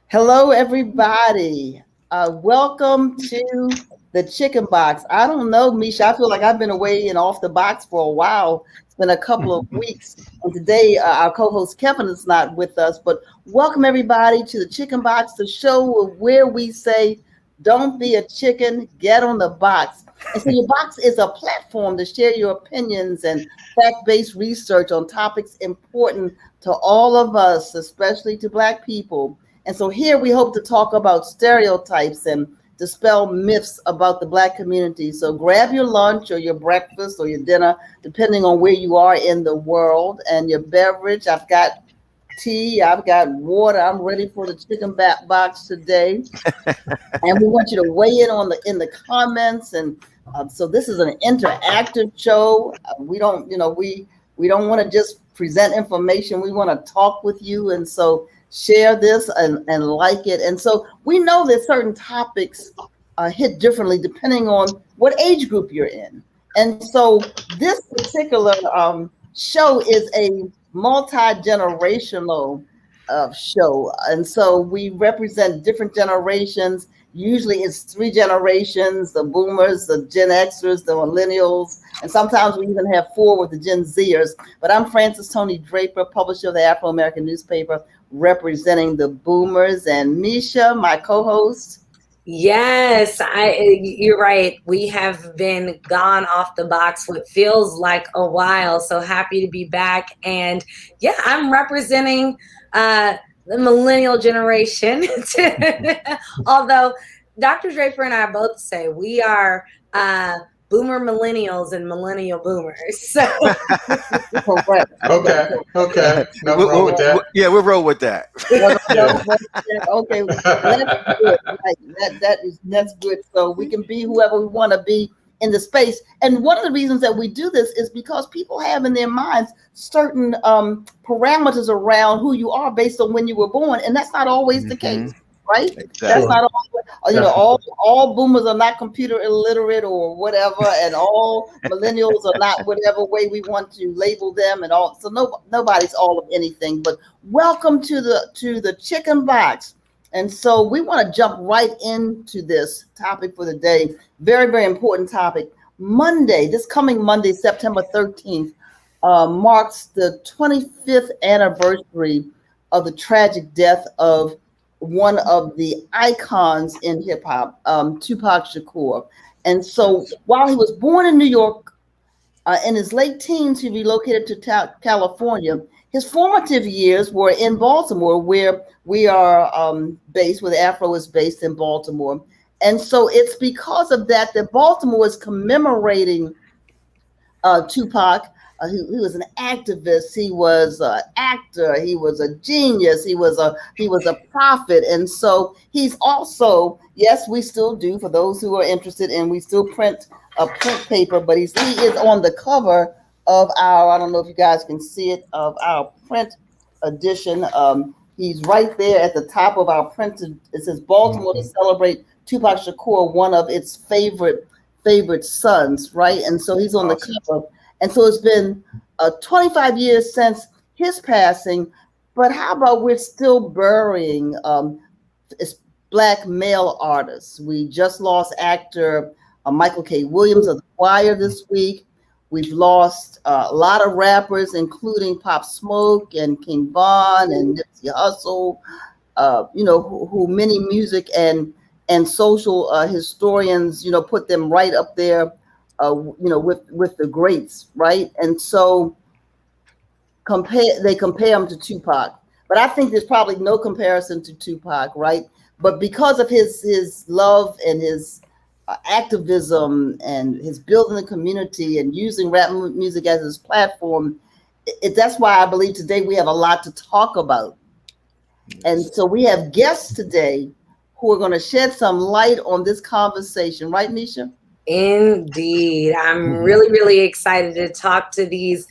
Hello, everybody. Welcome to the Chicken Box. I don't know, Misha. I feel like I've been away and off the box for a while. It's been a couple of weeks. And today, our co host Kevin is not with us. But welcome, everybody, to the Chicken Box, the show where we say, don't be a chicken, get on the box. And so, your box is a platform to share your opinions and fact based research on topics important to all of us, especially to Black people. And so here we hope to talk about stereotypes and dispel myths about the Black community. So grab your lunch or your breakfast or your dinner, depending on where you are in the world, and your beverage. I've got tea, I've got water. I'm ready for the chicken box today. And we want you to weigh in on the comments. And so this is an interactive show. We don't, we don't want to just present information. We want to talk with you. And so share this and like it. And so we know that certain topics hit differently depending on what age group you're in. And so this particular show is a multi-generational show. And so we represent different generations. Usually it's three generations, the boomers, the Gen Xers, the millennials, and sometimes we even have four with the Gen Zers. But I'm Frances Tony Draper, publisher of the Afro-American newspaper, representing the boomers, and Misha, my co-host. Yes, you're right. We have been gone off the box what feels like a while. So happy to be back. And yeah, I'm representing the millennial generation. Although Dr. Draper and I both say we are boomer millennials and millennial boomers. So Okay. No wrong with that. Yeah, we'll roll with that. Okay, that's good. That's good. So we can be whoever we want to be in the space. And one of the reasons that we do this is because people have in their minds certain parameters around who you are based on when you were born, and that's not always the case. Right? Exactly. That's not all boomers are not computer illiterate or whatever, and all millennials are not whatever way we want to label them, and all. So nobody's all of anything. But welcome to the chicken box. And so we want to jump right into this topic for the day. Very, very important topic. This coming Monday, September 13th, marks the 25th anniversary of the tragic death of one of the icons in hip hop, Tupac Shakur. And so while he was born in New York, in his late teens, he relocated to California. His formative years were in Baltimore, where we are based, where the Afro is based in Baltimore. And so it's because of that Baltimore is commemorating Tupac. He was an activist. He was an actor. He was a genius. He was a prophet. And so he's also, yes, we still do, for those who are interested, and we still print paper. But he is on the cover of our, I don't know if you guys can see it, of our print edition. He's right there at the top of our print. It says Baltimore to celebrate Tupac Shakur, one of its favorite sons, right? And so he's on the cover. And so it's been 25 years since his passing, but how about we're still burying Black male artists? We just lost actor Michael K. Williams of The Wire this week. We've lost a lot of rappers, including Pop Smoke and King Von and Nipsey Hussle, who many music and social historians, put them right up there. With the greats, right? And so they compare him to Tupac, but I think there's probably no comparison to Tupac, right? But because of his love and his activism and his building the community and using rap music as his platform, that's why I believe today we have a lot to talk about. And so we have guests today who are going to shed some light on this conversation, right, Misha? Indeed. I'm really, really excited to talk to these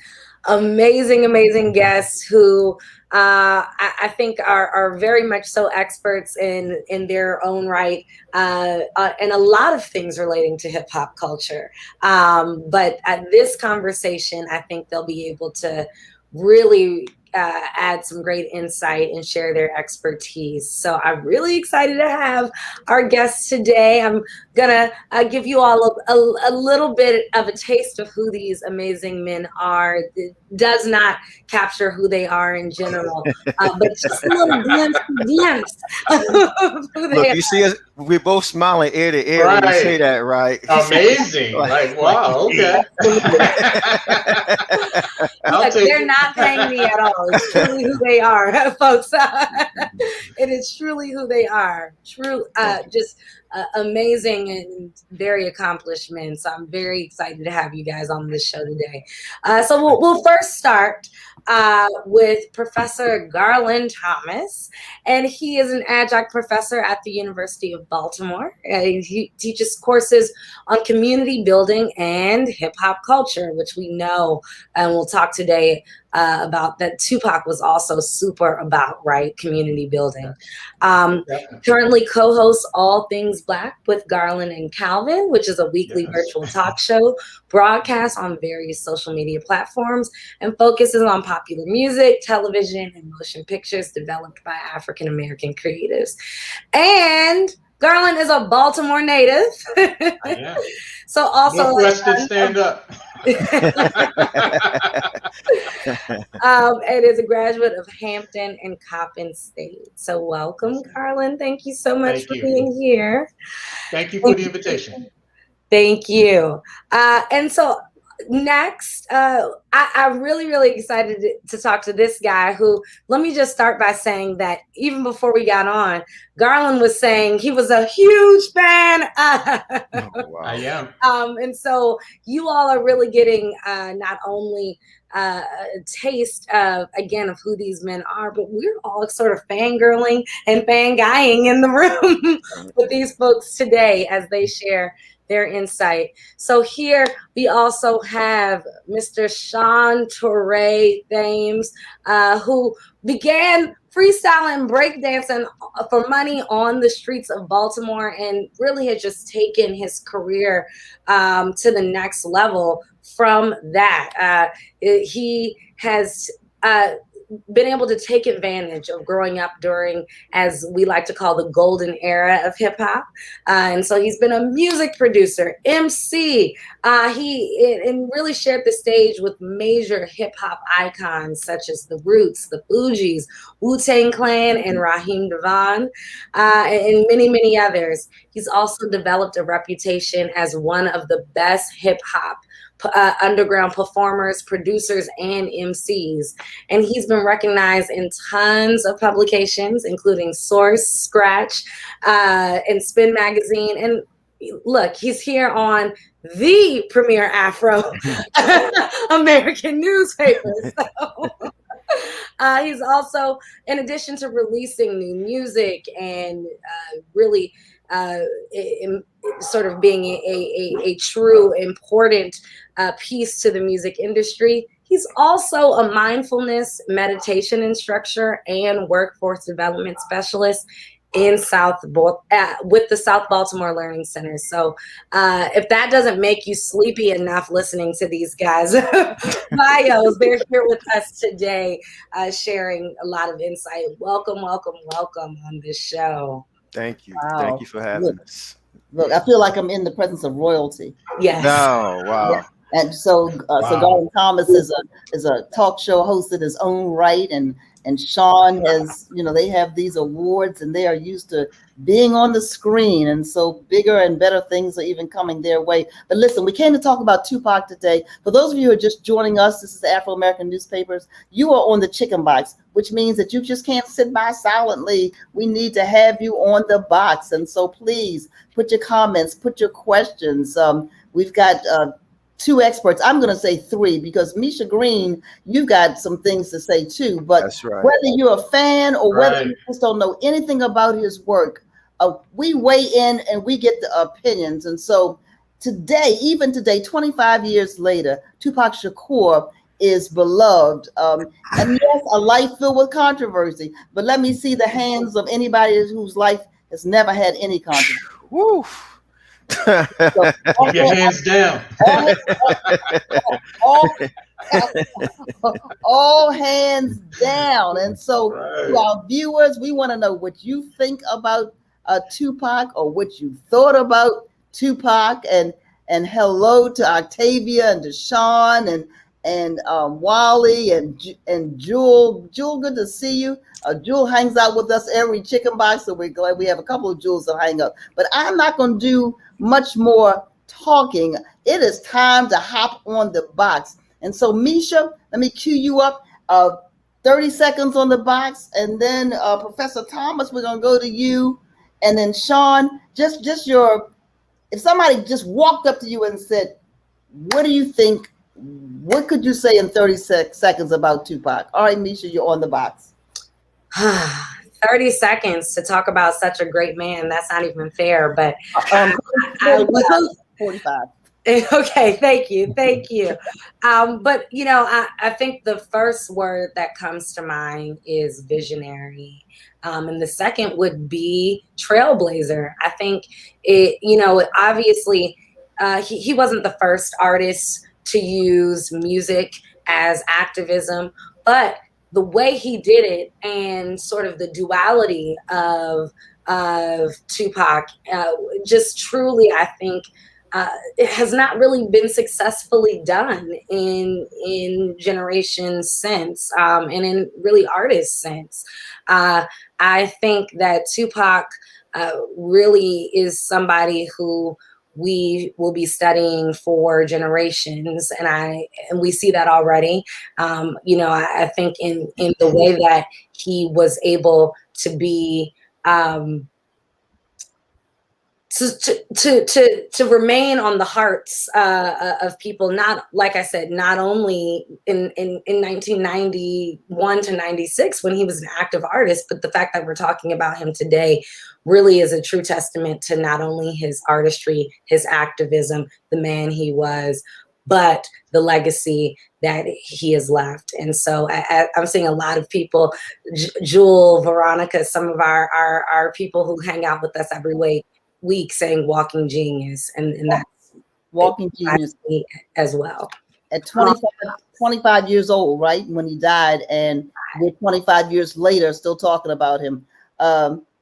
amazing guests who I think are very much so experts in their own right, and a lot of things relating to hip hop culture. But at this conversation, I think they'll be able to really add some great insight and share their expertise. So I'm really excited to have our guests today. I'm gonna give you all a little bit of a taste of who these amazing men are. It does not capture who they are in general, but just a little glimpse of who they Look, are. you see us, we're both smiling ear to ear when you say that, right? Amazing. Like, wow, okay. Look, they're not paying me at all. It's truly who they are, folks. It is truly who they are. Just amazing and very accomplished men. So I'm very excited to have you guys on this show today. So we'll first start with Professor Garland Thomas, and he is an adjunct professor at the University of Baltimore. He teaches courses on community building and hip hop culture, which we know, and we'll talk today about that Tupac was also super about, right? Community building. Currently co-hosts All Things Black with Garland and Calvin, which is a weekly virtual talk show broadcast on various social media platforms and focuses on popular music, television, and motion pictures developed by African-American creatives. And Garland is a Baltimore native. Yeah. So also Northwestern stand up. And is a graduate of Hampton and Coppin State. So welcome, Garland. Thank you so much for being here. Thank you for the invitation. Thank you. And so next, I'm really excited to talk to this guy who, let me just start by saying that even before we got on, Garland was saying he was a huge fan. Oh, wow. I am. And so you all are really getting not only a taste of, again, of who these men are, but we're all sort of fangirling and fanguying in the room with these folks today as they share their insight. So here we also have Mr. Sean Torreira Thames, who began freestyling breakdancing for money on the streets of Baltimore and really had just taken his career to the next level from that. He has been able to take advantage of growing up during, as we like to call, the golden era of hip hop. And so he's been a music producer, MC. He really shared the stage with major hip hop icons such as The Roots, The Fugees, Wu-Tang Clan, and Raheem DeVaughn, and many others. He's also developed a reputation as one of the best hip hop underground performers, producers, and MCs. And he's been recognized in tons of publications, including Source, Scratch, and Spin Magazine. And look, he's here on the premier Afro American newspaper. So. He's also, in addition to releasing new music and really sort of being a true important piece to the music industry, he's also a mindfulness meditation instructor and workforce development specialist in with the South Baltimore Learning Center. So if that doesn't make you sleepy enough listening to these guys' bios, they're here with us today sharing a lot of insight. Welcome on this show. Thank you. Wow. Thank you for having us. Look, I feel like I'm in the presence of royalty. Yes. No, wow. Yeah. And so Garland Thomas is a talk show host in his own right, and Sean has, they have these awards and they are used to being on the screen, and so bigger and better things are even coming their way. But listen, we came to talk about Tupac today. For those of you who are just joining us, this is Afro-American Newspapers. You are on the chicken box, which means that you just can't sit by silently. We need to have you on the box. And so please put your comments, put your questions. We've got two experts. I'm going to say three because Misha Green, you've got some things to say too. But that's right. Whether you're a fan or whether you just don't know anything about his work, we weigh in and we get the opinions. And so today, even today, 25 years later, Tupac Shakur is beloved. And yes, a life filled with controversy. But let me see the hands of anybody whose life has never had any controversy. Woo. So, keep your hands down. All hands down. And so to our viewers, we want to know what you think about Tupac, or what you thought about Tupac, and hello to Octavia and Deshaun and Wally and Jewel. Jewel, good to see you. Jewel hangs out with us every chicken box, so we're glad we have a couple of Jewels that hang up. But I'm not going to do much more talking. It is time to hop on the box. And so, Misha, let me cue you up. 30 seconds on the box, and then Professor Thomas, we're going to go to you. And then Sean, just if somebody just walked up to you and said, what do you think? What could you say in 30 seconds about Tupac? All right, Misha, you're on the box. 30 seconds to talk about such a great man. That's not even fair, but 45. Okay, thank you. But I think the first word that comes to mind is visionary, and the second would be trailblazer. I think obviously he wasn't the first artist to use music as activism, but the way he did it and sort of the duality of Tupac, just truly, I think, it has not really been successfully done in generations since, and in really artists since. I think that Tupac really is somebody who we will be studying for generations, and we see that already. I think in the way that he was able to be to remain on the hearts of people, not, like I said, not only in 1991 to 96 when he was an active artist, but the fact that we're talking about him today really is a true testament to not only his artistry, his activism, the man he was, but the legacy that he has left. And so I'm seeing a lot of people, Jewel, Veronica, some of our people who hang out with us every week saying walking genius, and that's walking genius as well. At 25 years old, right, when he died, and we're 25 years later still talking about him.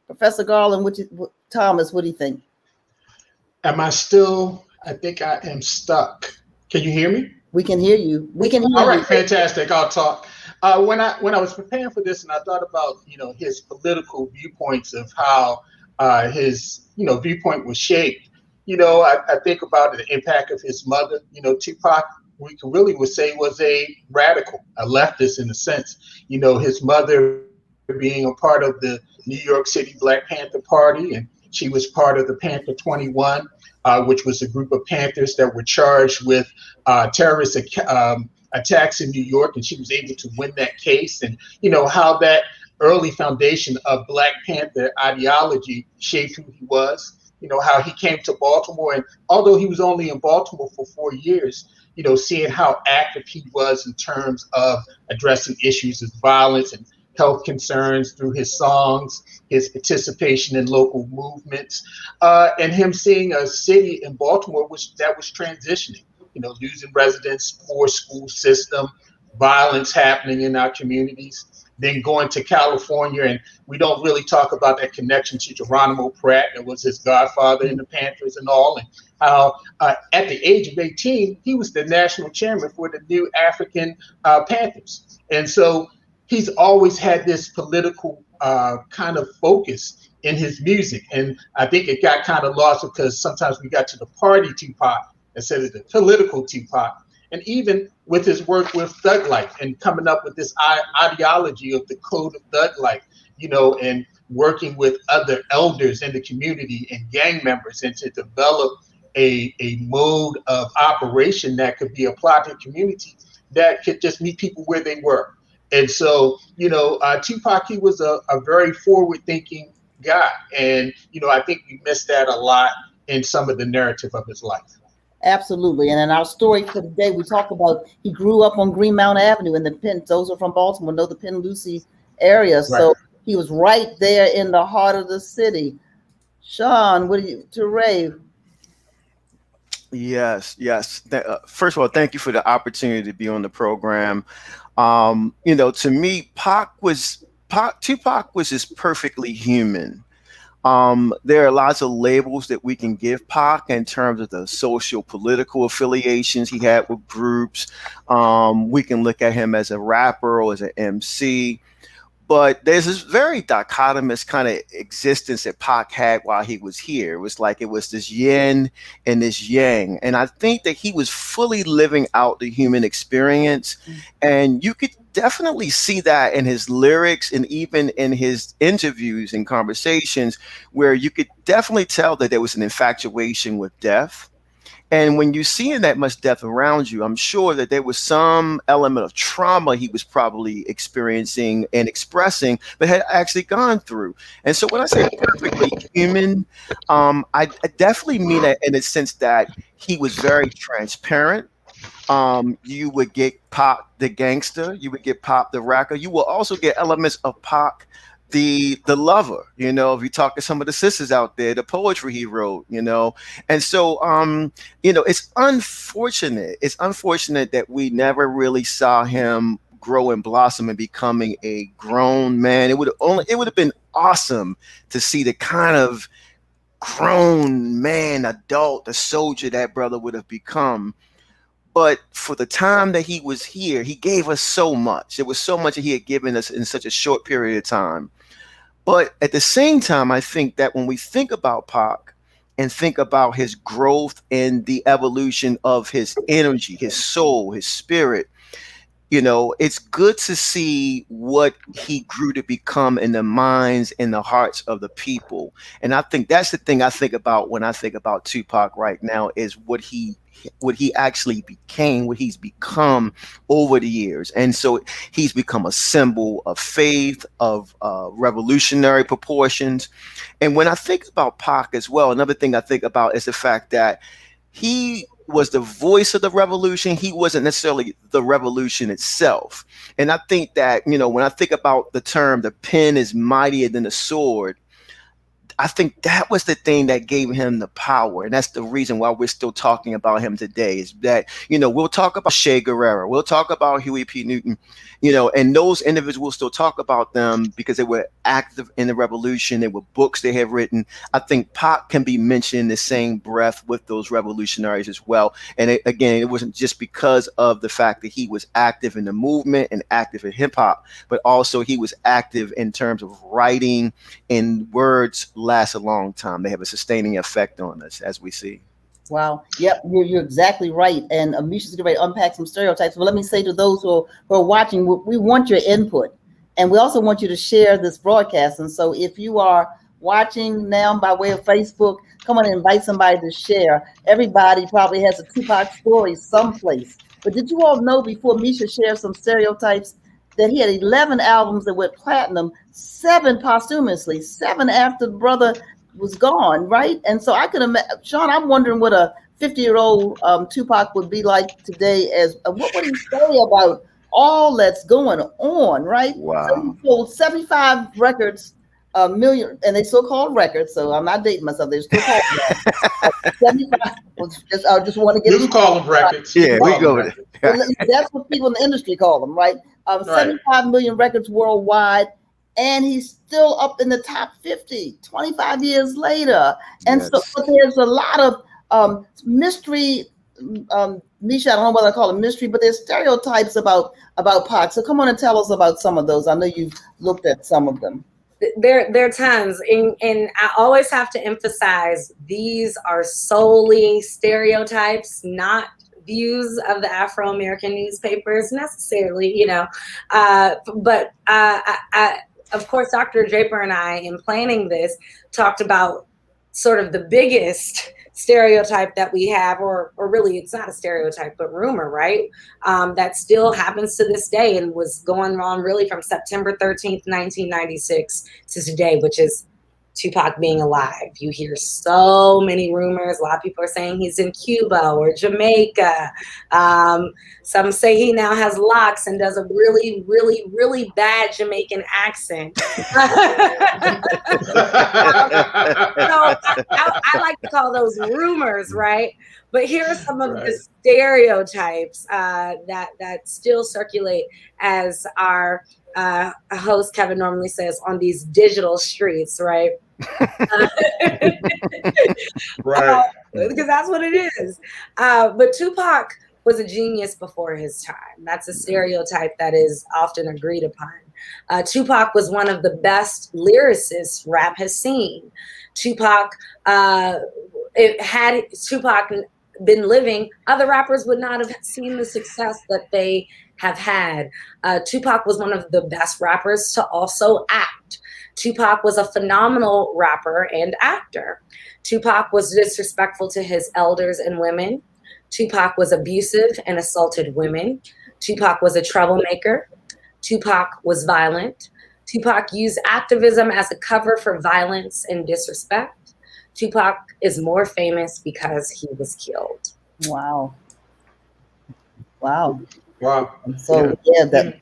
Professor Garland, Thomas, what do you think? I think I am stuck. Can you hear me? We can hear you. All right, fantastic. I'll talk. When I was preparing for this, and I thought about his political viewpoints of how his viewpoint was shaped. I think about the impact of his mother. Tupac, we would say, was a radical, a leftist in a sense. His mother being a part of the New York City Black Panther Party, and she was part of the Panther 21, which was a group of Panthers that were charged with terrorist attacks in New York, and she was able to win that case. And how that early foundation of Black Panther ideology shaped who he was. How he came to Baltimore, and although he was only in Baltimore for 4 years, seeing how active he was in terms of addressing issues of violence and health concerns through his songs, his participation in local movements, and him seeing a city in Baltimore that was transitioning, losing residents, poor school system, violence happening in our communities. Then going to California, and we don't really talk about that connection to Geronimo Pratt, that was his godfather in the Panthers and all, and how at the age of 18, he was the national chairman for the new African Panthers. And so he's always had this political kind of focus in his music. And I think it got kind of lost because sometimes we got to the party Tupac instead of the political Tupac. And even with his work with Thug Life and coming up with this ideology of the code of Thug Life, and working with other elders in the community and gang members, and to develop a mode of operation that could be applied to the community that could just meet people where they were. And so, Tupac, he was a very forward-thinking guy. And, I think we missed that a lot in some of the narrative of his life. Absolutely. And in our story for today, we talk about he grew up on Greenmount Avenue in the Penn. Those are from Baltimore, know the Penn Lucy area. Right. So he was right there in the heart of the city. Sean, Torreira? Yes, yes. First of all, thank you for the opportunity to be on the program. To me, Tupac was just perfectly human. There are lots of labels that we can give Pac in terms of the social political affiliations he had with groups. We can look at him as a rapper or as an MC. But there's this very dichotomous kind of existence that Pac had while he was here. It was like it was this yin and this yang. And I think that he was fully living out the human experience. And you could definitely see that in his lyrics and even in his interviews and conversations, where you could definitely tell that there was an infatuation with death. And when you're seeing that much death around you, I'm sure that there was some element of trauma he was probably experiencing and expressing, but had actually gone through. And so when I say perfectly human, I definitely mean that in the sense that he was very transparent. You would get Pac the gangster, you would get Pac the racker. You will also get elements of Pac the lover. If you talk to some of the sisters out there, the poetry he wrote. And so it's unfortunate. It's unfortunate that we never really saw him grow and blossom and becoming a grown man. It would have been awesome to see the kind of grown man, adult, the soldier that brother would have become. But for the time that he was here, he gave us so much. There was so much that he had given us in such a short period of time. But at the same time, I think that when we think about Pac and think about his growth and the evolution of his energy, his soul, his spirit, it's good to see what he grew to become in the minds and the hearts of the people. And I think that's the thing I think about when I think about Tupac right now, is what he actually became, what he's become over the years. And so he's become a symbol of faith, of revolutionary proportions. And when I think about Pac as well, another thing I think about is the fact that he was the voice of the revolution. He wasn't necessarily the revolution itself. And I think that, when I think about the term, the pen is mightier than the sword, I think that was the thing that gave him the power. And that's the reason why we're still talking about him today, is that, we'll talk about Che Guevara, we'll talk about Huey P. Newton, and those individuals, we'll still talk about them because they were active in the revolution. There were books they have written. I think Pac can be mentioned in the same breath with those revolutionaries as well. And it wasn't just because of the fact that he was active in the movement and active in hip hop, but also he was active in terms of writing, and words last a long time. They have a sustaining effect on us, as we see. Wow. Yep, you're exactly right. And Misha's going to unpack some stereotypes. But let me say to those who are watching, we want your input. And we also want you to share this broadcast. And so if you are watching now by way of Facebook, come on and invite somebody to share. Everybody probably has a Tupac story someplace. But did you all know, before Misha shares some stereotypes, that he had 11 albums that went platinum, 7 posthumously, 7 after the brother was gone, right? And so I could imagine, Sean, I'm wondering what a 50-year-old Tupac would be like today. As what would he say about all that's going on, right? Wow. So he sold 75 records, a million, and they still called records. So I'm not dating myself. They're still called 75. I just want to get. You call them records. Yeah, we go with it. That's what people in the industry call them, right? 75 million records worldwide, and he's still up in the top 50 25 years later. And yes. So but there's a lot of mystery. Misha, I don't know whether I call it mystery, but there's stereotypes about Pac. So come on and tell us about some of those. I know you've looked at some of them. There are tons, and I always have to emphasize, these are solely stereotypes, not views of the Afro-American newspapers necessarily, but of course, Dr. Draper and I, in planning this, talked about sort of the biggest stereotype that we have, or really it's not a stereotype, but rumor, right? That still happens to this day and was going on really from September 13th, 1996 to today, which is Tupac being alive. You hear so many rumors. A lot of people are saying he's in Cuba or Jamaica. Some say he now has locks and does a really, really, really bad Jamaican accent. So I like to call those rumors, right? But here are some of the stereotypes that still circulate, as our host Kevin normally says, on these digital streets, right? Right. Because that's what it is. But Tupac was a genius before his time. That's a stereotype that is often agreed upon. Tupac was one of the best lyricists rap has seen. Tupac, had Tupac been living, other rappers would not have seen the success that they have had. Tupac was one of the best rappers to also act. Tupac was a phenomenal rapper and actor. Tupac was disrespectful to his elders and women. Tupac was abusive and assaulted women. Tupac was a troublemaker. Tupac was violent. Tupac used activism as a cover for violence and disrespect. Tupac is more famous because he was killed. Wow. Wow. Wow. So that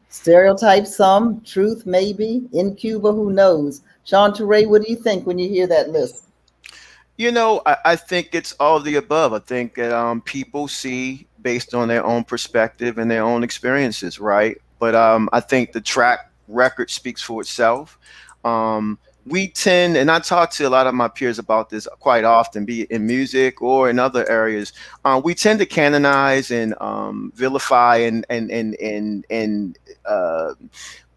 stereotype, some truth, maybe in Cuba, who knows? Sean Torreira, what do you think when you hear that list? You know, I think it's all of the above. I think that people see based on their own perspective and their own experiences, right? But I think the track record speaks for itself. We tend, and I talk to a lot of my peers about this quite often, be it in music or in other areas. We tend to canonize and vilify and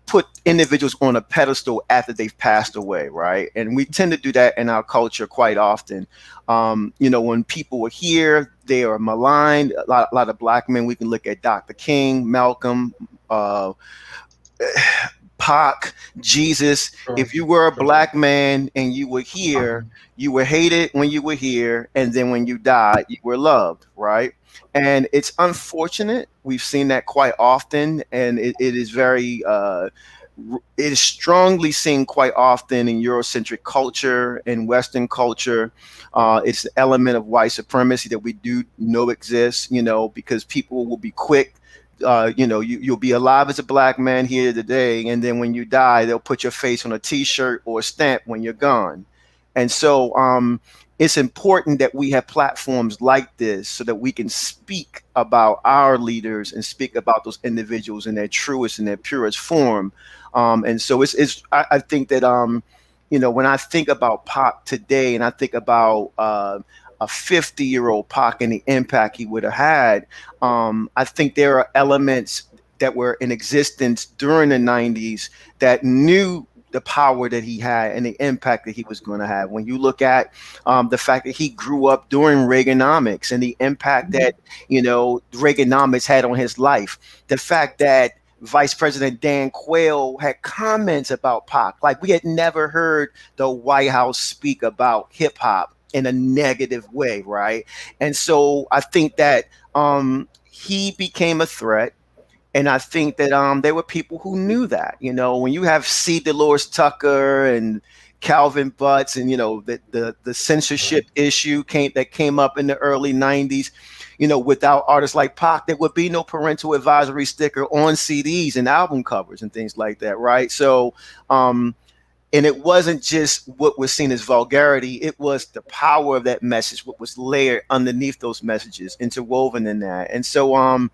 put individuals on a pedestal after they've passed away, right? And we tend to do that in our culture quite often. You know, when people were here, they are maligned. A lot of Black men. We can look at Dr. King, Malcolm, Pac, Jesus. If you were a Black man and you were here, you were hated when you were here, and then when you died, you were loved, right? And it's unfortunate. We've seen that quite often, and it is very, it is strongly seen quite often in Eurocentric culture, in Western culture. It's the element of white supremacy that we do know exists, you know, because people will be quick. You know, you'll be alive as a Black man here today, and then when you die, they'll put your face on a T-shirt or a stamp when you're gone. And so it's important that we have platforms like this so that we can speak about our leaders and speak about those individuals in their truest and their purest form. And so I think that you know, when I think about Pac today, and I think about a 50-year-old Pac and the impact he would have had, I think there are elements that were in existence during the 90s that knew the power that he had and the impact that he was going to have. When you look at the fact that he grew up during Reaganomics and the impact that, you know, Reaganomics had on his life, the fact that Vice President Dan Quayle had comments about Pac, like we had never heard the White House speak about hip hop in a negative way, right? And so I think that he became a threat. And I think that there were people who knew that. You know, when you have C. Dolores Tucker and Calvin Butts, and you know the censorship issue that came up in the early 90s, you know, without artists like Pac, there would be no parental advisory sticker on CDs and album covers and things like that, right? So and it wasn't just what was seen as vulgarity, it was the power of that message, what was layered underneath those messages, interwoven in that. And so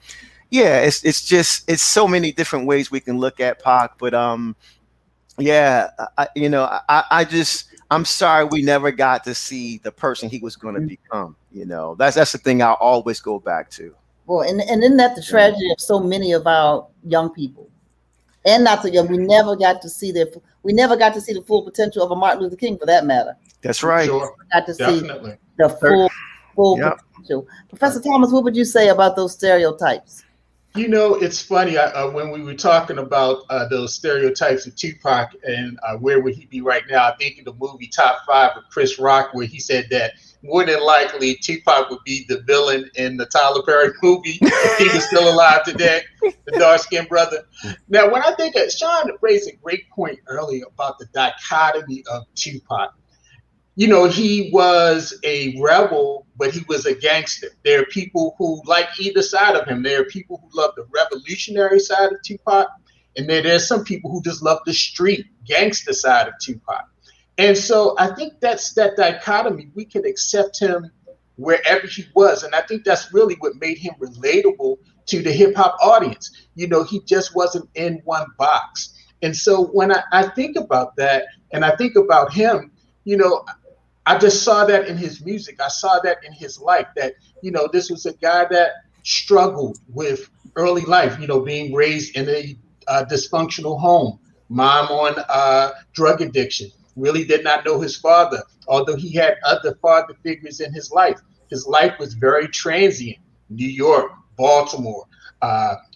yeah, it's so many different ways we can look at Pac, but yeah, you know, I'm sorry we never got to see the person he was going to become. You know, that's the thing I'll always go back to. Well, and isn't that the tragedy of so many of our young people, and not so young? We never got to see the full potential of a Martin Luther King, for that matter. That's right. Sure. Got to Definitely. see the full potential. Professor Thomas, what would you say about those stereotypes? You know, it's funny, when we were talking about those stereotypes of Tupac and where would he be right now, I think in the movie Top 5 with Chris Rock, where he said that more than likely Tupac would be the villain in the Tyler Perry movie if he was still alive today, the dark-skinned brother. Now, when I think of Sean raised a great point earlier about the dichotomy of Tupac. You know, he was a rebel, but he was a gangster. There are people who like either side of him. There are people who love the revolutionary side of Tupac, and there's some people who just love the street gangster side of Tupac. And so I think that's that dichotomy. We can accept him wherever he was. And I think that's really what made him relatable to the hip hop audience. You know, he just wasn't in one box. And so when I think about that and I think about him, you know, I just saw that in his music. I saw that in his life, that, you know, this was a guy that struggled with early life, you know, being raised in a dysfunctional home, mom on drug addiction, really did not know his father, although he had other father figures in his life. His life was very transient. New York, Baltimore,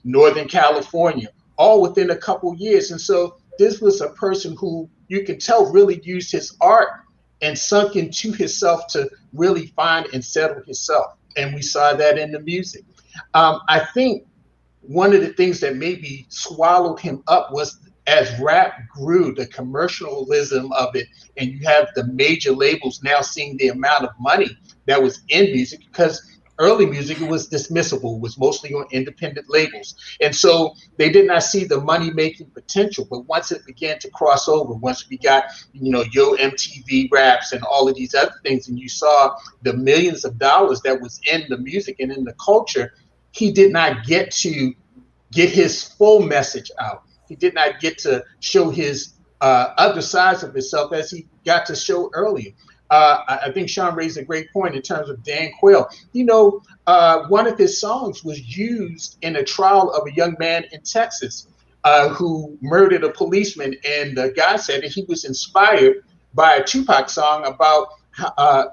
Northern California, all within a couple years. And so this was a person who you can tell really used his art and sunk into himself to really find and settle himself. And we saw that in the music. I think one of the things that maybe swallowed him up was as rap grew, the commercialism of it, and you have the major labels now seeing the amount of money that was in music, because early music, it was dismissible, it was mostly on independent labels. And so they did not see the money-making potential. But once it began to cross over, once we got, you know, Yo MTV Raps and all of these other things, and you saw the millions of dollars that was in the music and in the culture, he did not get to get his full message out. He did not get to show his other sides of himself as he got to show earlier. I think Sean raised a great point in terms of Dan Quayle. You know, one of his songs was used in a trial of a young man in Texas who murdered a policeman. And the guy said that he was inspired by a Tupac song about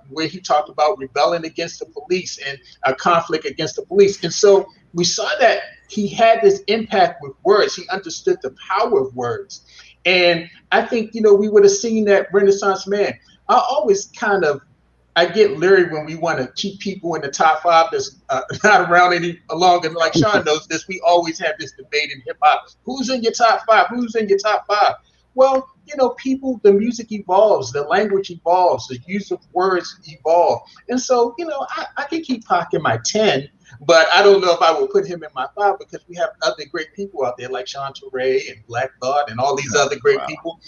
where he talked about rebelling against the police and a conflict against the police. And so we saw that he had this impact with words. He understood the power of words. And I think, you know, we would have seen that Renaissance man. I get leery when we want to keep people in the top five that's not around any longer. Like Sean knows this, we always have this debate in hip hop. Who's in your top five? Who's in your top five? Well, you know, the music evolves, the language evolves, the use of words evolve. And so, you know, I can keep Pac in my 10, but I don't know if I will put him in my 5, because we have other great people out there like Sean Torreira and Black Thought and all these other great people.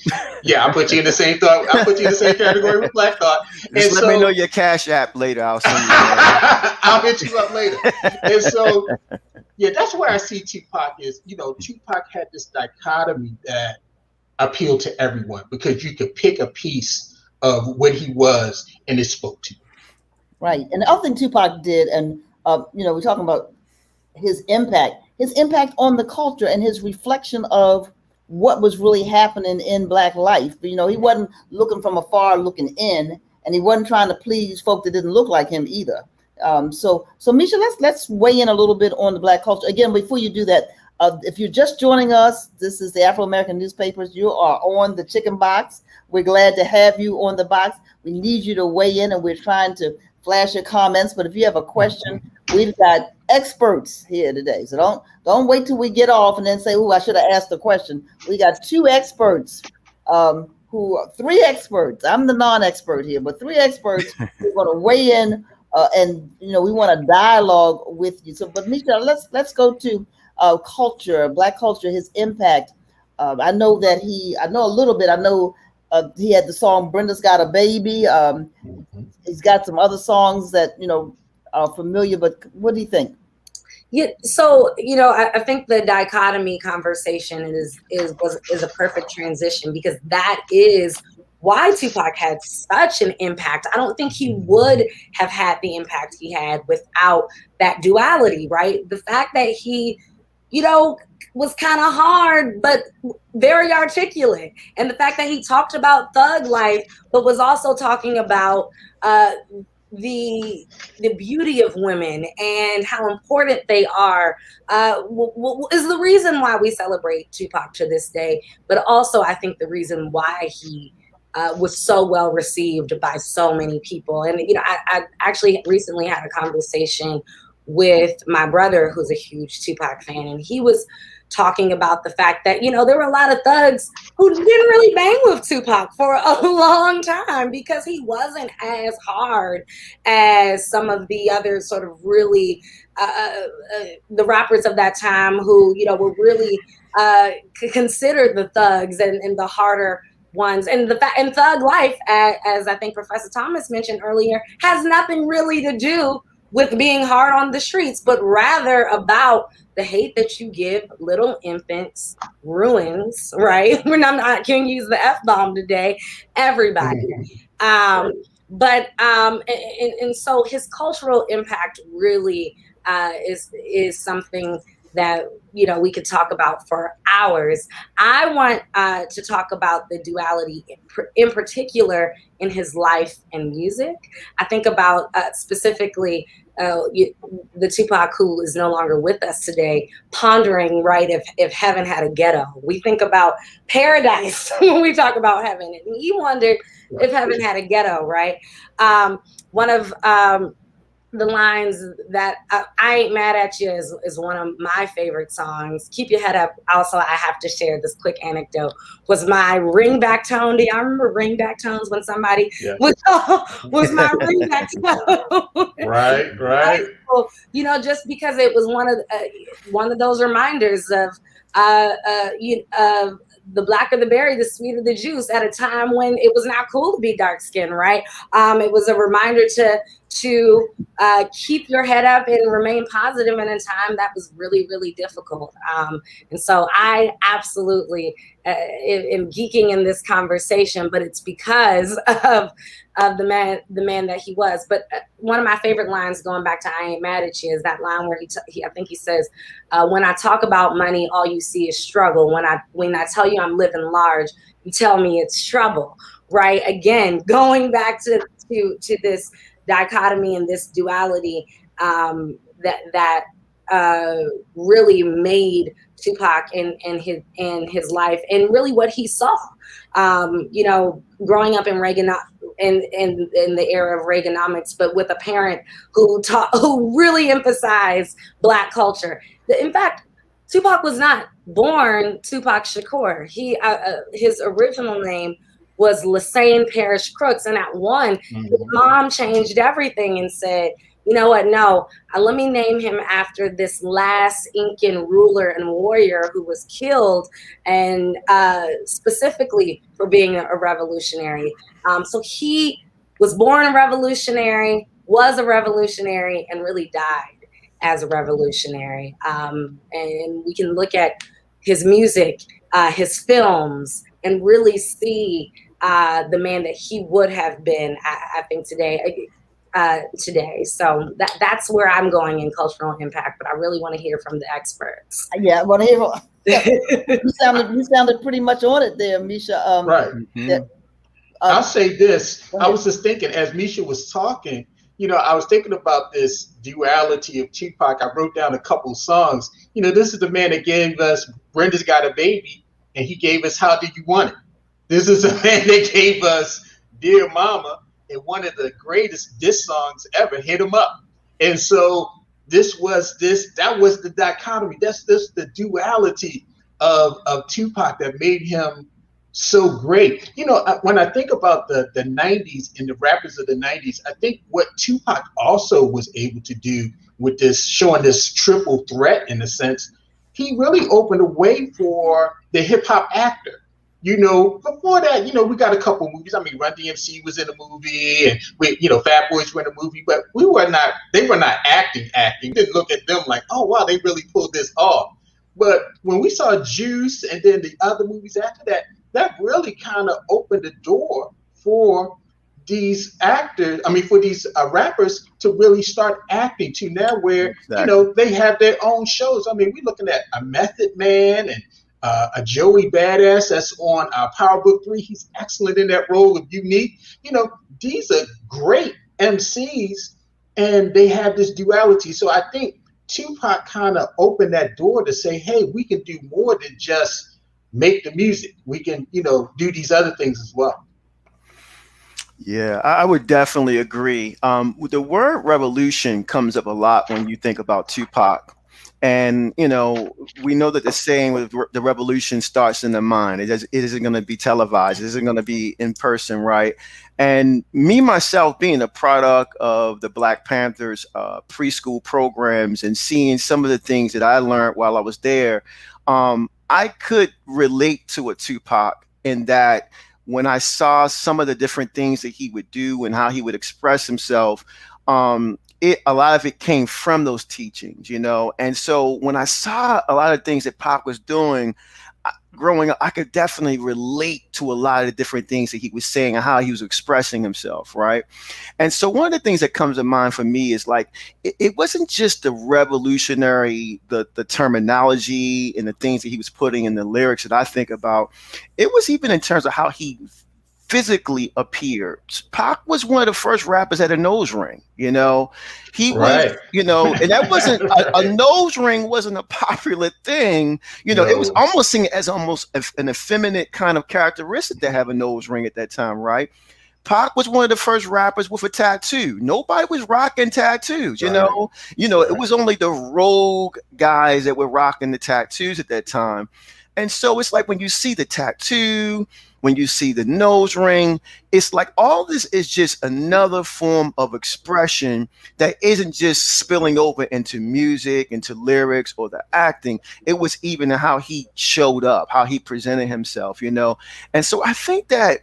Yeah, I'll put you in the same thought. I'll put you in the same category with Black Thought. Just let me know your Cash App later. I'll send you. I'll hit you up later. And so, yeah, that's where I see Tupac is. You know, Tupac had this dichotomy that appealed to everyone, because you could pick a piece of what he was and it spoke to you. Right. And the other thing Tupac did, and you know, we're talking about his impact on the culture and his reflection of what was really happening in Black life. You know, he wasn't looking from afar, looking in, and he wasn't trying to please folk that didn't look like him either. So Misha, let's weigh in a little bit on the Black culture. Again, before you do that, if you're just joining us, this is the Afro-American Newspapers. You are on the Chicken Box. We're glad to have you on the box. We need you to weigh in, and we're trying to flash your comments. But if you have a question, we've got experts here today. So don't wait till we get off and then say, "Oh, I should have asked the question." We got 2 experts, three experts. I'm the non-expert here, but 3 experts who are going to weigh in, and you know, we want a dialogue with you. So, but Misha, let's go to culture, Black culture, his impact. I know a little bit. I know he had the song "Brenda's Got a Baby." He's got some other songs that, you know, are familiar, but what do you think? Yeah, so, you know, I think the dichotomy conversation is a perfect transition, because that is why Tupac had such an impact. I don't think he would have had the impact he had without that duality, right? The fact that he, you know, was kind of hard, but very articulate. And the fact that he talked about thug life, but was also talking about the beauty of women and how important they are is the reason why we celebrate Tupac to this day. But also, I think the reason why he was so well received by so many people. And, you know, I actually recently had a conversation with my brother, who's a huge Tupac fan, and he was talking about the fact that, you know, there were a lot of thugs who didn't really bang with Tupac for a long time because he wasn't as hard as some of the other sort of really the rappers of that time who, you know, were really considered the thugs and the harder ones. And and thug life, as I think Professor Thomas mentioned earlier, has nothing really to do with being hard on the streets, but rather about the hate that you give little infants, ruins, right? I can't use the F-bomb today, everybody. And so his cultural impact really is something that, you know, we could talk about for hours. I want to talk about the duality in particular in his life and music. I think about specifically the Tupac who is no longer with us today, pondering, right, if heaven had a ghetto. We think about paradise when we talk about heaven. And he wondered if heaven had a ghetto, right? One of the lines that I Ain't Mad at You is one of my favorite songs. Keep Your Head Up. Also, I have to share this quick anecdote. Was my ringback tone. Do y'all remember ringback tones when somebody was my ringback tone? Right. So, you know, just because it was one of those reminders of the blacker the berry, the sweeter the juice, at a time when it was not cool to be dark skinned, right? It was a reminder to keep your head up and remain positive in a time that was really, really difficult. And so I absolutely am geeking in this conversation, but it's because of the man that he was. But one of my favorite lines, going back to I Ain't Mad at You, is that line where I think he says, when I talk about money, all you see is struggle. When I tell you I'm living large, you tell me it's trouble, right? Again, going back to this dichotomy and this duality that really made Tupac and his life, and really what he saw. You know, growing up in Reagan in the era of Reaganomics, but with a parent who really emphasized Black culture. In fact, Tupac was not born Tupac Shakur. His original name was Lassane Parish Crooks, and at one, his mom changed everything and said, you know what, no, let me name him after this last Incan ruler and warrior who was killed, and specifically for being a revolutionary. So he was born a revolutionary, was a revolutionary, and really died as a revolutionary. And we can look at his music, his films, and really see the man that he would have been, I think, today. So that's where I'm going in cultural impact, but I really want to hear from the experts. Yeah, I want to hear. You sounded pretty much on it there, Misha. Right. I'll say this. I was just thinking as Misha was talking, you know, I was thinking about this duality of Tupac. I wrote down a couple of songs. You know, this is the man that gave us Brenda's Got a Baby, and he gave us How Do You Want It? This is the man that gave us Dear Mama, and one of the greatest diss songs ever, Hit 'Em Up. And so that was the dichotomy. That's the duality of Tupac that made him so great. You know, when I think about the 90s and the rappers of the 90s, I think what Tupac also was able to do with this, showing this triple threat in a sense, he really opened a way for the hip hop actor. You know, before that, you know, we got a couple movies. I mean, Run DMC was in a movie, and Fat Boys were in a movie, but they were not acting. We didn't look at them like, oh wow, they really pulled this off. But when we saw Juice and then the other movies after that, that really kind of opened the door for these actors, for these rappers to really start acting to now where, you know, they have their own shows. I mean, we're looking at a Method Man and a Joey Badass that's on Power Book 3. He's excellent in that role of Unique. You know, these are great MCs, and they have this duality. So I think Tupac kind of opened that door to say, hey, we can do more than just make the music. We can, you know, do these other things as well. Yeah, I would definitely agree. The word revolution comes up a lot when you think about Tupac. And, we know that the saying with the revolution starts in the mind. It isn't going to be televised. It isn't going to be in person, right? And me, myself, being a product of the Black Panthers preschool programs and seeing some of the things that I learned while I was there, I could relate to a Tupac in that when I saw some of the different things that he would do and how he would express himself, a lot of it came from those teachings, And so when I saw a lot of things that Pop was doing growing up, I could definitely relate to a lot of the different things that he was saying and how he was expressing himself, right? And so one of the things that comes to mind for me is like it wasn't just the revolutionary, the terminology and the things that he was putting in the lyrics that I think about. It was even in terms of how he physically appeared. Pac was one of the first rappers at a nose ring. He was, Right. and that wasn't a nose ring wasn't a popular thing. It was No. almost seen as almost an effeminate kind of characteristic to have a nose ring at that time, right? Pac was one of the first rappers with a tattoo. Nobody was rocking tattoos, Right. It was only the rogue guys that were rocking the tattoos at that time. And so it's like when you see the tattoo, when you see the nose ring, it's like all this is just another form of expression that isn't just spilling over into music, into lyrics or the acting. It was even how he showed up, how he presented himself, And so I think that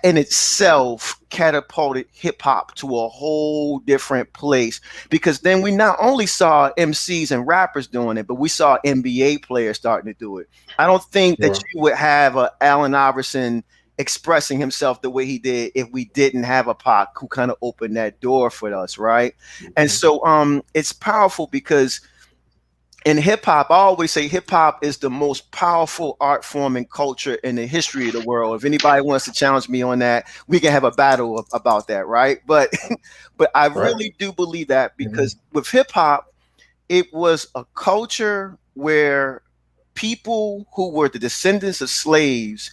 in itself catapulted hip hop to a whole different place, because then we not only saw MCs and rappers doing it, but we saw NBA players starting to do it. I don't think that Sure. you would have a Allen Iverson expressing himself the way he did if we didn't have a Pac who kind of opened that door for us, right? And so it's powerful because in hip hop, I always say hip hop is the most powerful art form and culture in the history of the world. If anybody wants to challenge me on that, we can have a battle about that, right? But but I Right. really do believe that, because with hip hop, it was a culture where people who were the descendants of slaves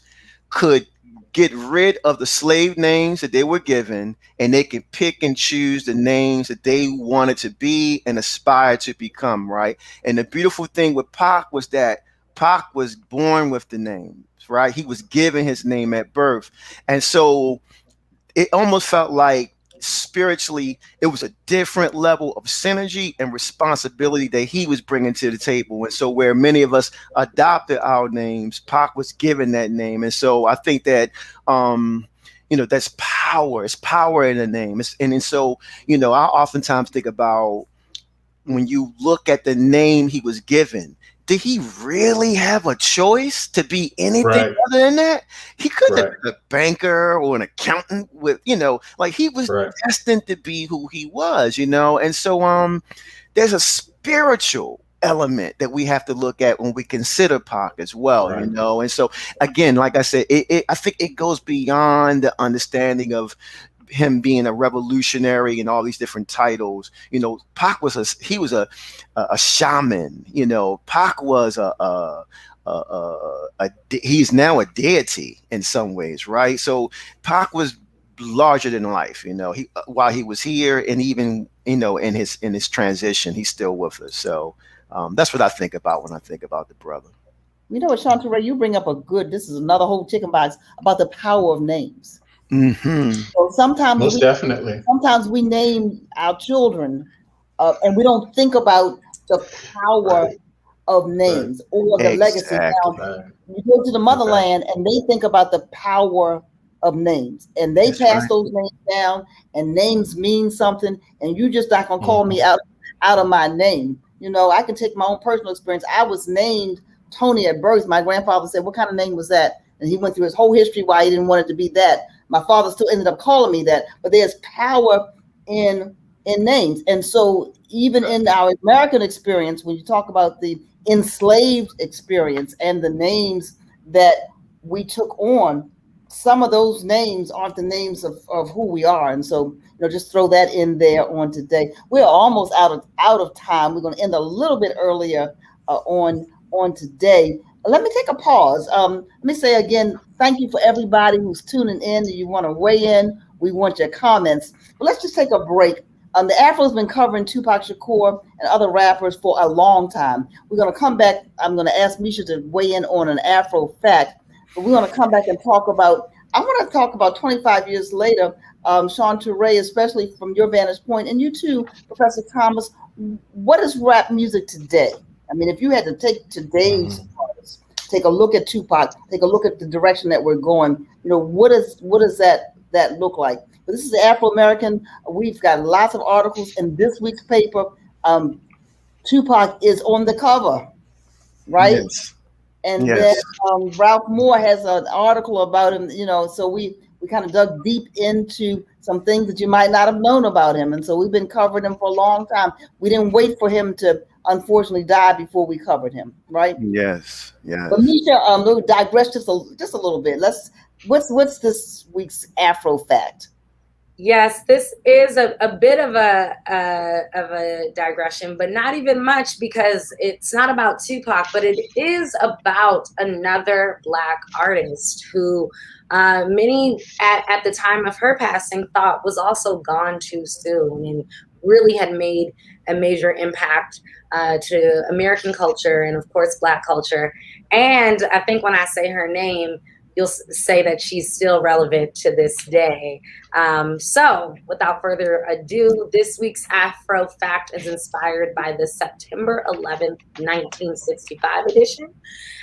could get rid of the slave names that they were given, and they could pick and choose the names that they wanted to be and aspire to become, right? And the beautiful thing with Pac was that Pac was born with the names, right? He was given his name at birth. And so it almost felt like spiritually it was a different level of synergy and responsibility that he was bringing to the table. And so where many of us adopted our names, Pac was given that name. And so I think that that's power. It's power in the name. And so I oftentimes think about, when you look at the name he was given, did he really have a choice to be anything Right. other than that? He couldn't Right. have been a banker or an accountant with, like he was Right. destined to be who he was, And so there's a spiritual element that we have to look at when we consider Pac as well, Right. And so again, like I said, I think it goes beyond the understanding of him being a revolutionary and all these different titles. Pac was a shaman. Pac was he's now a deity in some ways, right? So Pac was larger than life. He while he was here, and even in his transition, he's still with us. So that's what I think about when I think about the brother. What, Sean Torreira, you bring up this is another whole chicken box about the power of names. Mm-hmm. So Most definitely. sometimes we name our children, and we don't think about the power Right. of names or the legacy. Exactly. Now, Right. you go to the motherland and they think about the power of names, and they That's pass right. those names down, and names mean something, and you just not gonna call me Mhm. out of my name. I can take my own personal experience. I was named Tony at birth. My grandfather said, "What kind of name was that?" And he went through his whole history why he didn't want it to be that. My father still ended up calling me that, but there's power in names. And so even in our American experience, when you talk about the enslaved experience and the names that we took on, some of those names aren't the names of who we are. And so, just throw that in there on today. We're almost out of time. We're going to end a little bit earlier on today. let me take a pause. Let me say again, thank you for everybody who's tuning in. You want to weigh in? We want your comments. But let's just take a break. The Afro's been covering Tupac Shakur and other rappers for a long time. We're going to come back. I'm going to ask Misha to weigh in on an Afro fact. But we're going to come back and talk about, I want to talk about 25 years later, Sean Torreira, especially from your vantage point, and you too, Professor Thomas, what is rap music today? I mean, if you had to take today's artists, take a look at Tupac, take a look at the direction that we're going, what does that look like? But this is Afro-American. We've got lots of articles in this week's paper. Tupac is on the cover, right? Yes. And yes. then Ralph Moore has an article about him, so we kind of dug deep into some things that you might not have known about him. And so we've been covering him for a long time. We didn't wait for him to unfortunately die before we covered him, right? Yes. But Misha, we'll digress just a little bit. What's this week's Afro fact? Yes, this is a bit of a digression, but not even much, because it's not about Tupac, but it is about another Black artist who many at the time of her passing thought was also gone too soon, and really had made a major impact to American culture and of course Black culture. And I think when I say her name, you'll say that she's still relevant to this day. So without further ado, this week's Afro fact is inspired by the September 11th, 1965 edition.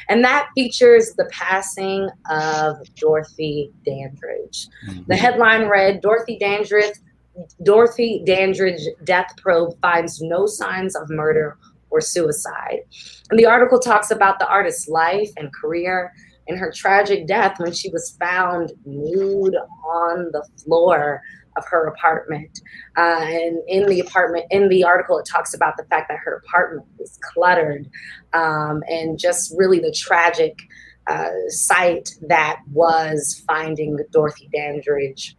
And that features the passing of Dorothy Dandridge. Mm-hmm. The headline read, Dorothy Dandridge death probe finds no signs of murder or suicide. And the article talks about the artist's life and career and her tragic death when she was found nude on the floor of her apartment. And in the article, it talks about the fact that her apartment was cluttered, and just really the tragic sight that was finding Dorothy Dandridge,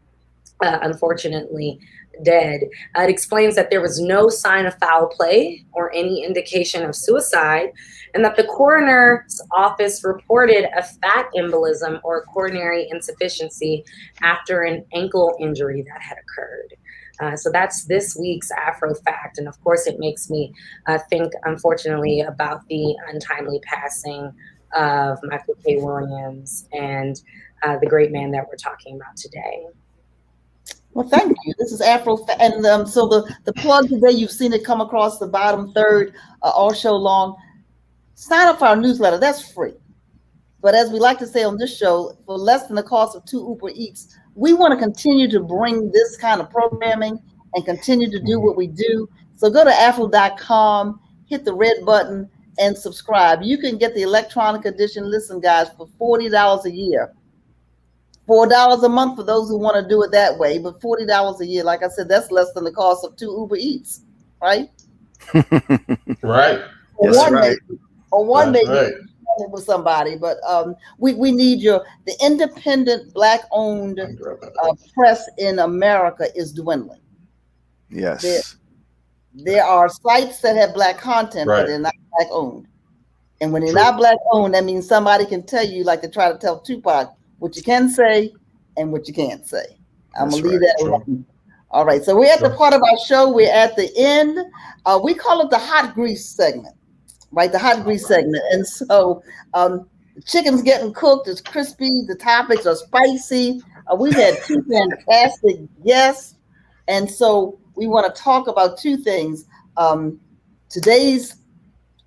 unfortunately dead. It explains that there was no sign of foul play or any indication of suicide, and that the coroner's office reported a fat embolism or coronary insufficiency after an ankle injury that had occurred. So that's this week's Afro fact. And of course, it makes me think, unfortunately, about the untimely passing of Michael K. Williams and the great man that we're talking about today. Well, thank you. This is Afro, and so the plug today, you've seen it come across the bottom third all show long. Sign up for our newsletter. That's free. But as we like to say on this show, for less than the cost of 2 Uber Eats, we want to continue to bring this kind of programming and continue to do what we do. So go to afro.com, hit the red button, and subscribe. You can get the electronic edition, listen, guys, for $40 a year. $4 a month for those who want to do it that way, but $40 a year, like I said, that's less than the cost of 2 Uber Eats, right? Right. Or one day with somebody, but we need the independent Black-owned press in America is dwindling. Yes. There are sites that have Black content, but they're not Black-owned. And when they're not Black-owned, that means somebody can tell you, like they try to tell Tupac, what you can say and what you can't say. I'm going to leave that alone. All right, so we're at the part of our show. We're at the end. We call it the hot grease segment, right? The hot grease segment. And so the chicken's getting cooked. It's crispy. The topics are spicy. We've had 2 fantastic guests. And so we want to talk about 2 things. Today's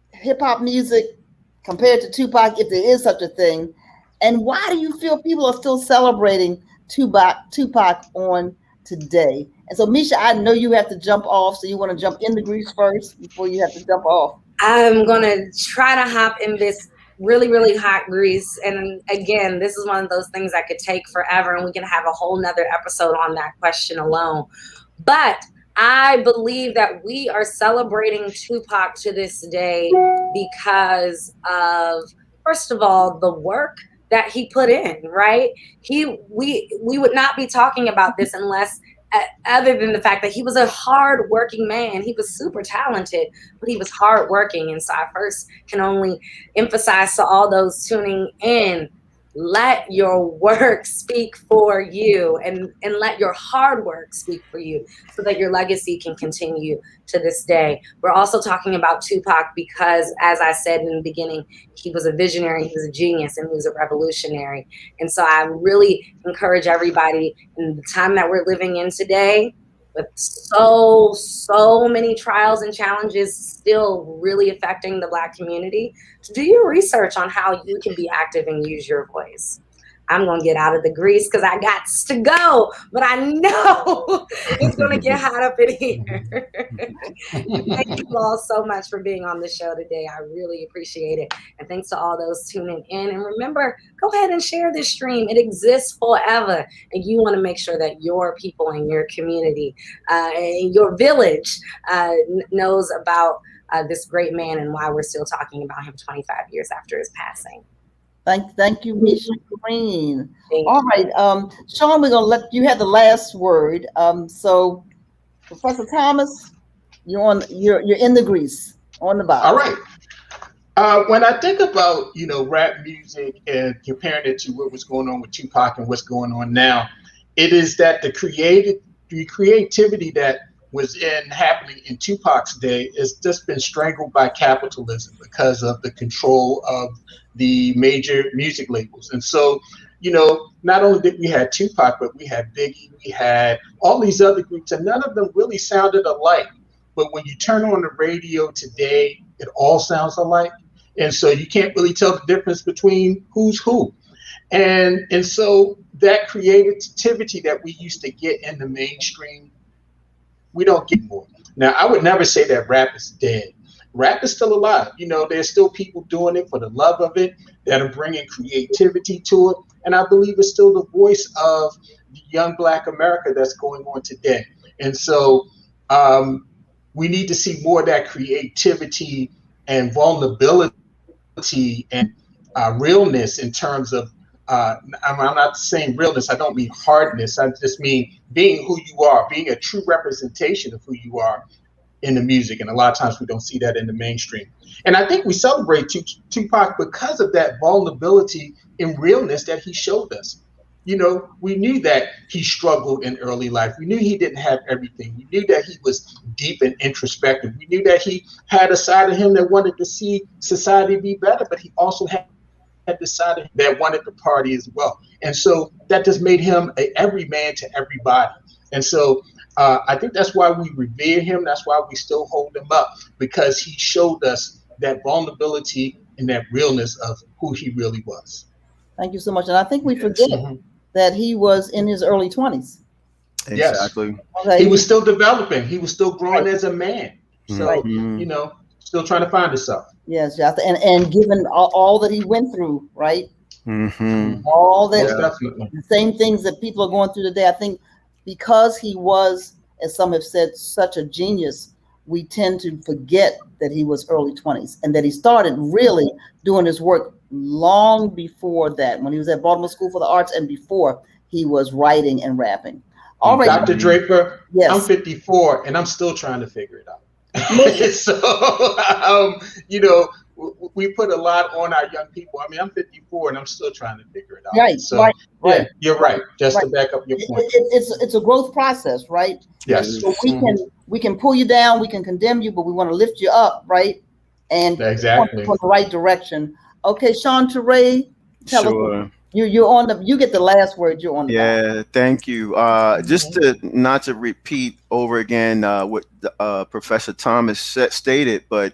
hip-hop music compared to Tupac, if there is such a thing. And why do you feel people are still celebrating Tupac on today? And so, Misha, I know you have to jump off, so you want to jump in the grease first before you have to jump off. I'm going to try to hop in this really, really hot grease. And again, this is one of those things that could take forever, and we can have a whole nother episode on that question alone. But I believe that we are celebrating Tupac to this day because of, first of all, the work that he put in, right? We would not be talking about this unless other than the fact that he was a hard-working man. He was super talented, but he was hardworking. And so I first can only emphasize to all those tuning in, let your work speak for you, and let your hard work speak for you, so that your legacy can continue to this day. We're also talking about Tupac because, as I said in the beginning, he was a visionary, he was a genius, and he was a revolutionary. And so I really encourage everybody, in the time that we're living in today, with so many trials and challenges still really affecting the Black community, to do your research on how you can be active and use your voice. I'm going to get out of the grease because I got to go, but I know it's going to get hot up in here. Thank you all so much for being on the show today. I really appreciate it. And thanks to all those tuning in. And remember, go ahead and share this stream. It exists forever. And you want to make sure that your people in your community, in your village, knows about this great man and why we're still talking about him 25 years after his passing. Thank you, Miss Green. All right, Sean, we're gonna let you have the last word. So, Professor Thomas, you're in the grease on the bottom. All right. When I think about rap music and comparing it to what was going on with Tupac and what's going on now, it is that the creativity that was happening in Tupac's day has just been strangled by capitalism because of the control of the major music labels. And so, not only did we have Tupac, but we had Biggie, we had all these other groups, and none of them really sounded alike. But when you turn on the radio today, it all sounds alike. And so you can't really tell the difference between who's who. And so that creativity that we used to get in the mainstream, we don't get more. Now, I would never say that rap is dead. Rap is still alive. There's still people doing it for the love of it, that are bringing creativity to it. And I believe it's still the voice of the young Black America that's going on today. And so we need to see more of that creativity and vulnerability and realness in terms of, I'm not saying realness, I don't mean hardness. I just mean being who you are, being a true representation of who you are in the music. And a lot of times we don't see that in the mainstream. And I think we celebrate Tupac because of that vulnerability and realness that he showed us. We knew that he struggled in early life. We knew he didn't have everything. We knew that he was deep and introspective. We knew that he had a side of him that wanted to see society be better, but he also had the side of him that wanted to party as well. And so that just made him a everyman to everybody. And so I think that's why we revere him. That's why we still hold him up, because he showed us that vulnerability and that realness of who he really was. Thank you so much. And I think we forget that he was in his early 20s. Exactly. Yes. Okay. He was still developing. He was still growing as a man. So, still trying to find himself. Yes, and given all that he went through, right? Mm-hmm. All that, the same things that people are going through today. I think because he was, as some have said, such a genius, we tend to forget that he was early 20s and that he started really doing his work long before that, when he was at Baltimore School for the Arts, and before he was writing and rapping. All right, Dr. Draper, yes. I'm 54 and I'm still trying to figure it out. So, we put a lot on our young people. I mean, I'm 54 and I'm still trying to figure it out. Right, so, right. Yeah, you're right. Just to back up your point. It's a growth process, right? Yes. So we can pull you down, we can condemn you, but we want to lift you up, right? And exactly point in the right direction. Okay, Sean Torreira, tell us. You get the last word. You're on the back. Thank you. Just not to repeat over again what Professor Thomas stated, but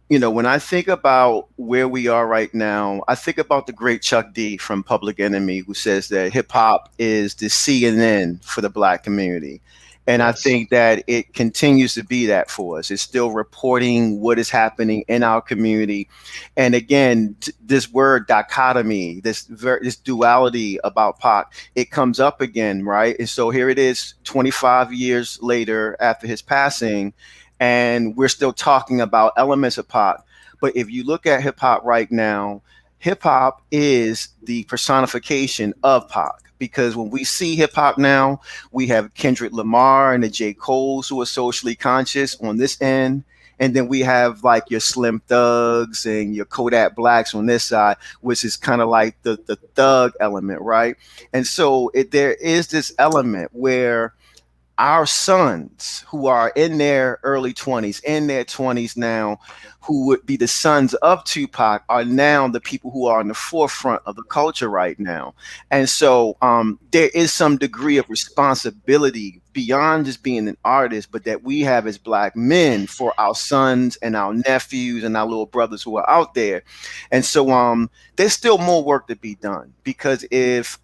when I think about where we are right now, I think about the great Chuck D from Public Enemy, who says that hip hop is the CNN for the Black community. And I think that it continues to be that for us. It's still reporting what is happening in our community. And again, this word dichotomy, this duality about Pac, it comes up again, right? And so here it is 25 years later after his passing, and we're still talking about elements of Pac. But if you look at hip hop right now, hip hop is the personification of Pac, because when we see hip hop now, we have Kendrick Lamar and the J. Coles who are socially conscious on this end. And then we have like your Slim Thugs and your Kodak Blacks on this side, which is kind of like the thug element, right? And so there is this element where our sons who are in their early 20s, in their 20s now, who would be the sons of Tupac, are now the people who are in the forefront of the culture right now. And so there is some degree of responsibility beyond just being an artist, but that we have as Black men for our sons and our nephews and our little brothers who are out there. And so there's still more work to be done, because if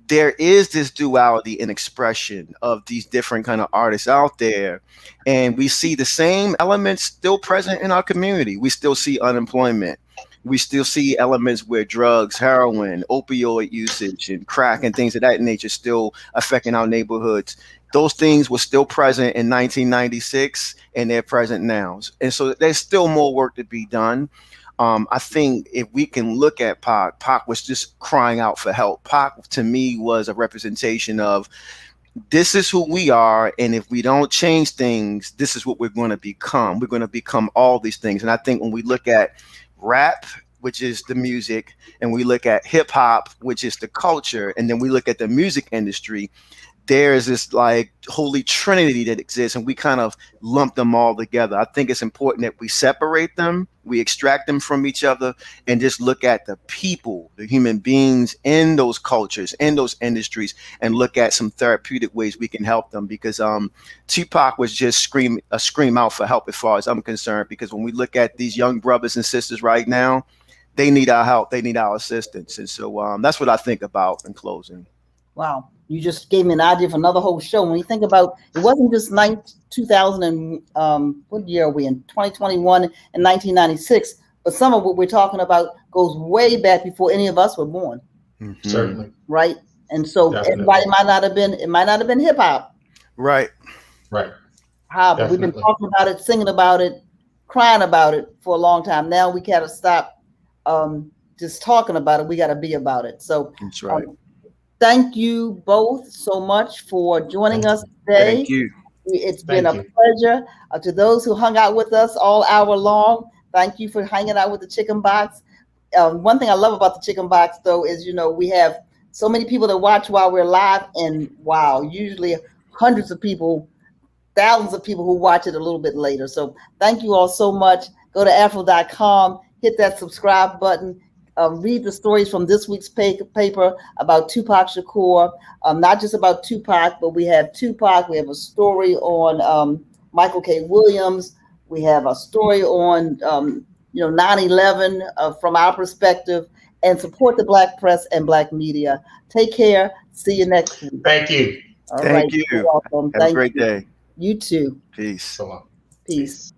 there is this duality in expression of these different kind of artists out there, and we see the same elements still present in our community. We still see unemployment. We still see elements where drugs, heroin, opioid usage, and crack and things of that nature still affecting our neighborhoods. Those things were still present in 1996, and they're present now. And so there's still more work to be done. I think if we can look at Pac was just crying out for help. Pac, to me, was a representation of, this is who we are, and if we don't change things, this is what we're going to become. We're going to become all these things. And I think when we look at rap, which is the music, and we look at hip hop, which is the culture, and then we look at the music industry, there's this like holy trinity that exists, and we kind of lump them all together. I think it's important that we separate them, we extract them from each other, and just look at the people, the human beings in those cultures, in those industries, and look at some therapeutic ways we can help them. Because Tupac was just a scream out for help as far as I'm concerned, because when we look at these young brothers and sisters right now, they need our help, they need our assistance. And so that's what I think about in closing. Wow. You just gave me an idea for another whole show. When you think about, it wasn't just 2000 and what year are we in? 2021 and 1996. But some of what we're talking about goes way back before any of us were born. Mm-hmm. Certainly. Right. And so everybody might not have been hip hop. Right. Right. But we've been talking about it, singing about it, crying about it for a long time. Now we gotta stop just talking about it. We gotta be about it. So that's right. Thank you both so much for joining us today. Thank you. It's been a pleasure. To those who hung out with us all hour long, thank you for hanging out with the Chicken Box. One thing I love about the Chicken Box, though, is, we have so many people that watch while we're live, and wow, usually hundreds of people, thousands of people who watch it a little bit later. So thank you all so much. Go to afro.com, hit that subscribe button. Read the stories from this week's paper about Tupac Shakur, not just about Tupac, but we have Tupac. We have a story on Michael K. Williams. We have a story on 9/11 from our perspective, and support the Black press and Black media. Take care. See you next week. Thank you. All Thank right. you. You're welcome. Have a great day. You too. Peace. So long. Peace.